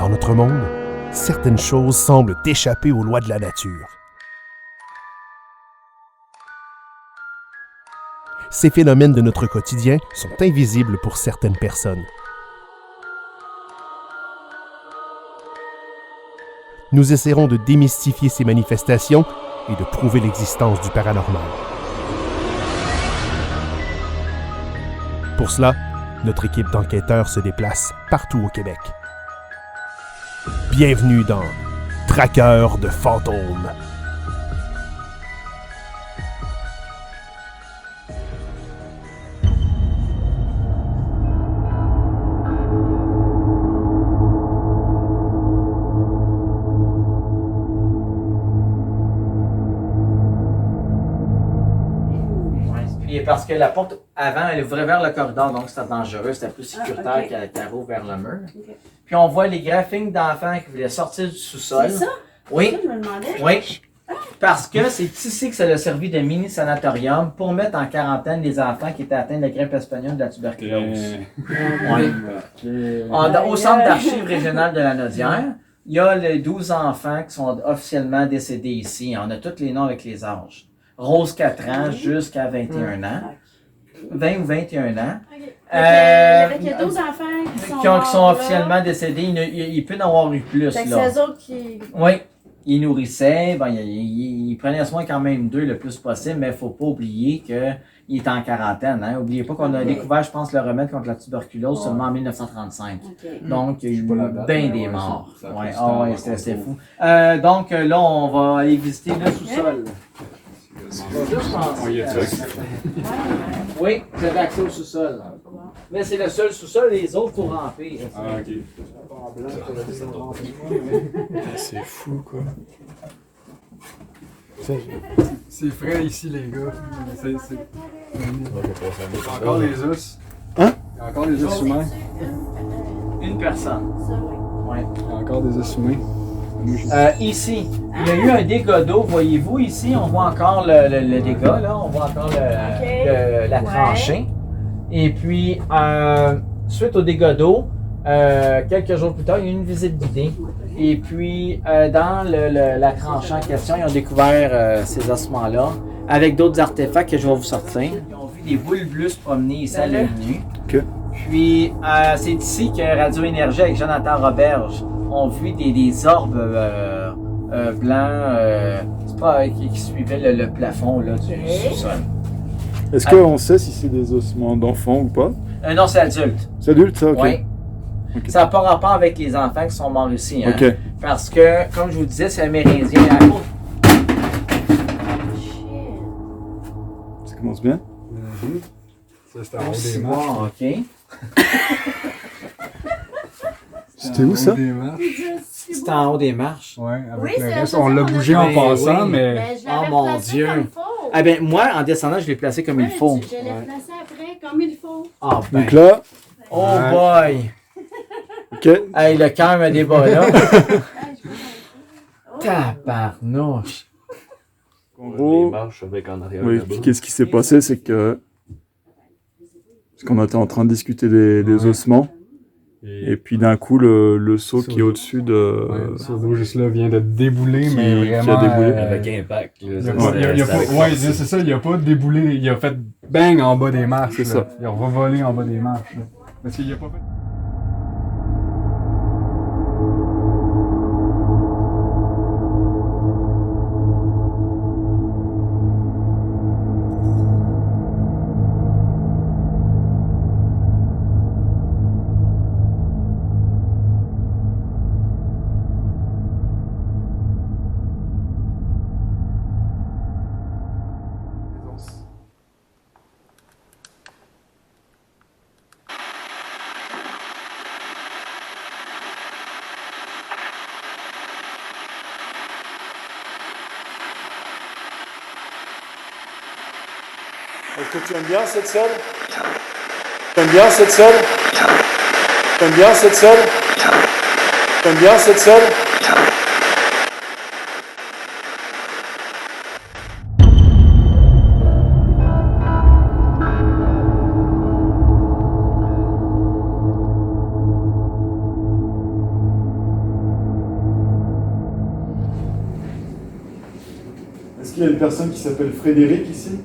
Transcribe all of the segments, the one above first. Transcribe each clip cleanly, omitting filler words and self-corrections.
Dans notre monde, certaines choses semblent échapper aux lois de la nature. Ces phénomènes de notre quotidien sont invisibles pour certaines personnes. Nous essaierons de démystifier ces manifestations et de prouver l'existence du paranormal. Pour cela, notre équipe d'enquêteurs se déplace partout au Québec. Bienvenue dans Traqueurs de fantômes. Parce que la porte avant, elle ouvrait vers le corridor, donc c'était dangereux, c'était plus sécuritaire qu'elle rouvre vers le mur. Okay. Puis on voit les graphiques d'enfants qui voulaient sortir du sous-sol. C'est ça? Oui. Ça, je me demandais. Oui. Parce que c'est ici que ça a servi de mini-sanatorium pour mettre en quarantaine les enfants qui étaient atteints de la grippe espagnole et de la tuberculose. Au centre d'archives régional de la Naudière, il y a les 12 enfants qui sont officiellement décédés ici. On a tous les noms avec les âges. Rose 4 ans jusqu'à 21 ans. 20 ou 21 ans. Il y a 12 enfants qui sont officiellement décédés. Il peut en avoir eu plus. C'est ces autres qui... Oui. Ils nourrissaient. Ben, ils prenaient soin quand même d'eux le plus possible, mais il ne faut pas oublier qu'il est en quarantaine. Hein. N'oubliez pas qu'on a découvert, je pense, le remède contre la tuberculose seulement en 1935. Okay. Donc, il y a eu bien des morts. Oui, c'était fou. Donc, là, on va aller visiter le sous-sol. Oui, vous avez accès au sous-sol. Mais c'est le seul sous-sol, les autres faut ramper. Ah, ok. C'est fou, quoi. C'est frais ici, les gars. C'est encore des os. Hein? Il y a encore des os humains. Une personne. Oui. Il y a encore des os humains. Ici, il y a eu un dégât d'eau, voyez-vous, ici, on voit encore le dégât, là, on voit encore la tranchée. Et puis, suite au dégât d'eau, quelques jours plus tard, il y a eu une visite guidée. Et puis, dans la tranchée en question, ils ont découvert ces ossements-là, avec d'autres artefacts que je vais vous sortir. Ils ont vu des boules bleues se promener ici à l'œil nu. Okay. Puis, c'est ici que Radio Énergie avec Jonathan Roberge ont vu des orbes blancs c'est pas, qui suivaient le plafond là, du sous-sol. Est-ce qu'on sait si c'est des ossements d'enfants ou pas? Non, c'est adulte. C'est adulte, ça? OK. Oui. Okay. Ça n'a pas rapport avec les enfants qui sont morts ici. Hein? OK. Parce que, comme je vous disais, c'est amérindien à cause. Ça commence bien? Ça, c'était en haut des marches. OK. C'était où ça? C'était en haut des marches. Oui, avec le reste. On l'a bougé en passant, mais... Oh mon Dieu! Ah ben moi, en descendant, je l'ai placé comme il faut. Je l'ai placé après comme il faut. Ah ben. Donc là... Oh boy! OK. Hey, le cœur me débat là. Tabarnouche! En gros... Oui, puis qu'est-ce qui s'est passé, c'est que... Parce qu'on était en train de discuter des ossements. Et puis d'un coup, le seau qui est au-dessus de... Ouais, le seau d'eau juste là vient de débouler, mais vraiment... Qui a déboulé. Avec impact. C'est ça, il a pas déboulé, il a fait bang en bas des marches. C'est ça. Il a revolé en bas des marches. Là. Parce qu'il a pas fait... Est-ce que tu aimes bien cette salle? Tu aimes bien cette salle? Tu aimes bien cette salle? Tu aimes bien cette salle? Est-ce qu'il y a une personne qui s'appelle Frédéric ici?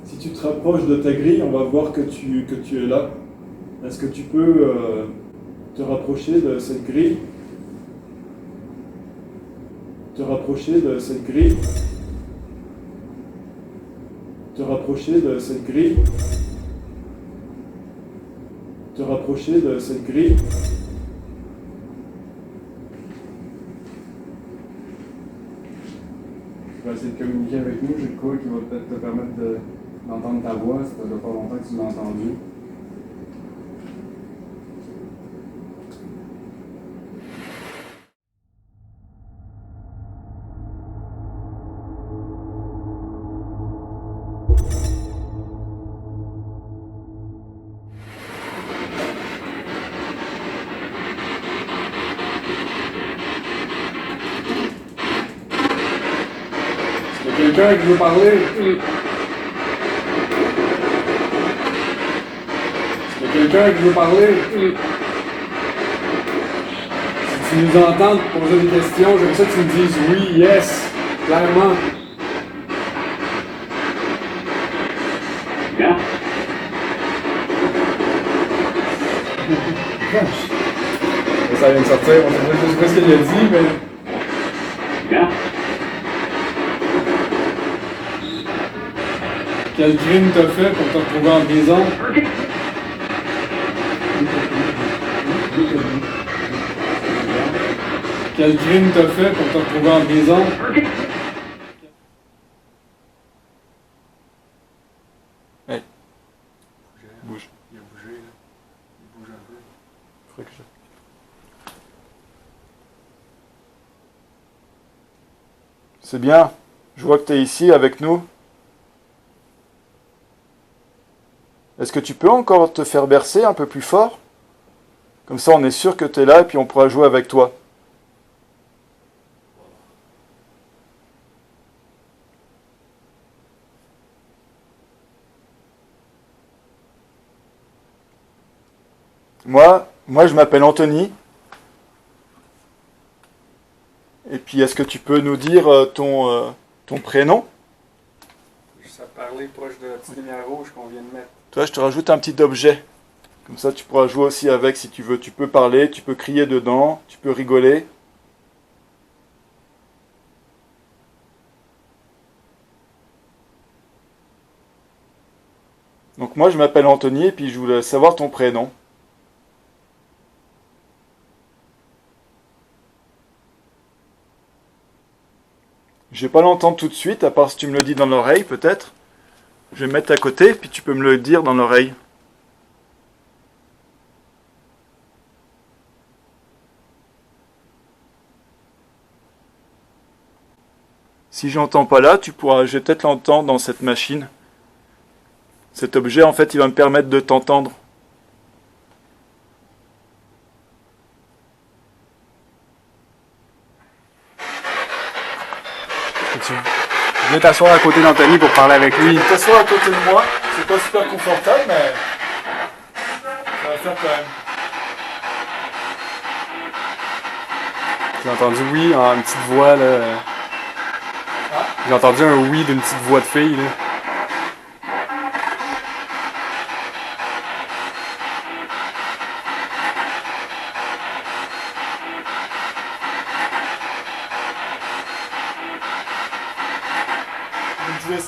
Si tu te rapproches de ta grille, on va voir que tu es là. Est-ce que tu peux te rapprocher de cette grille? Te rapprocher de cette grille? Te rapprocher de cette grille? Te rapprocher de cette grille? Tu vas essayer de communiquer avec nous, j'ai le call qui va peut-être te permettre d'entendre ta voix, ça fait pas longtemps que tu l'as entendue. Quelqu'un qui veut parler? Est-ce qu'il y a quelqu'un qui veut parler? Si tu nous entends te poser des questions, j'aimerais ça que tu me dises oui, yes, clairement. Bien. Ça vient de sortir, on ne sait pas ce qu'il a dit, mais... Bien. Quel crime t'as fait pour te retrouver en prison? Quel crime t'as fait pour te retrouver en prison? Hey. Bouge. Il a bougé, là. Il bouge un peu. Faudrait que je... C'est bien. Je vois que tu es ici avec nous. Est-ce que tu peux encore te faire bercer un peu plus fort? Comme ça, on est sûr que tu es là et puis on pourra jouer avec toi. Moi, je m'appelle Anthony. Et puis, est-ce que tu peux nous dire ton prénom? Ça parlait proche de la petite lumière rouge qu'on vient de mettre. Toi, je te rajoute un petit objet. Comme ça, tu pourras jouer aussi avec si tu veux. Tu peux parler, tu peux crier dedans, tu peux rigoler. Donc moi, je m'appelle Anthony et puis je voulais savoir ton prénom. Je vais pas l'entendre tout de suite, à part si tu me le dis dans l'oreille, peut-être. Je vais me mettre à côté, puis tu peux me le dire dans l'oreille. Si j'entends pas là, je vais peut-être l'entendre dans cette machine. Cet objet, en fait, il va me permettre de t'entendre. Viens t'asseoir à côté d'Anthony pour parler avec lui. T'asseoir à côté de moi, c'est pas super confortable, mais ça va faire quand même. J'ai entendu oui en une petite voix là. Ah? J'ai entendu un oui d'une petite voix de fille là. Donc je vais...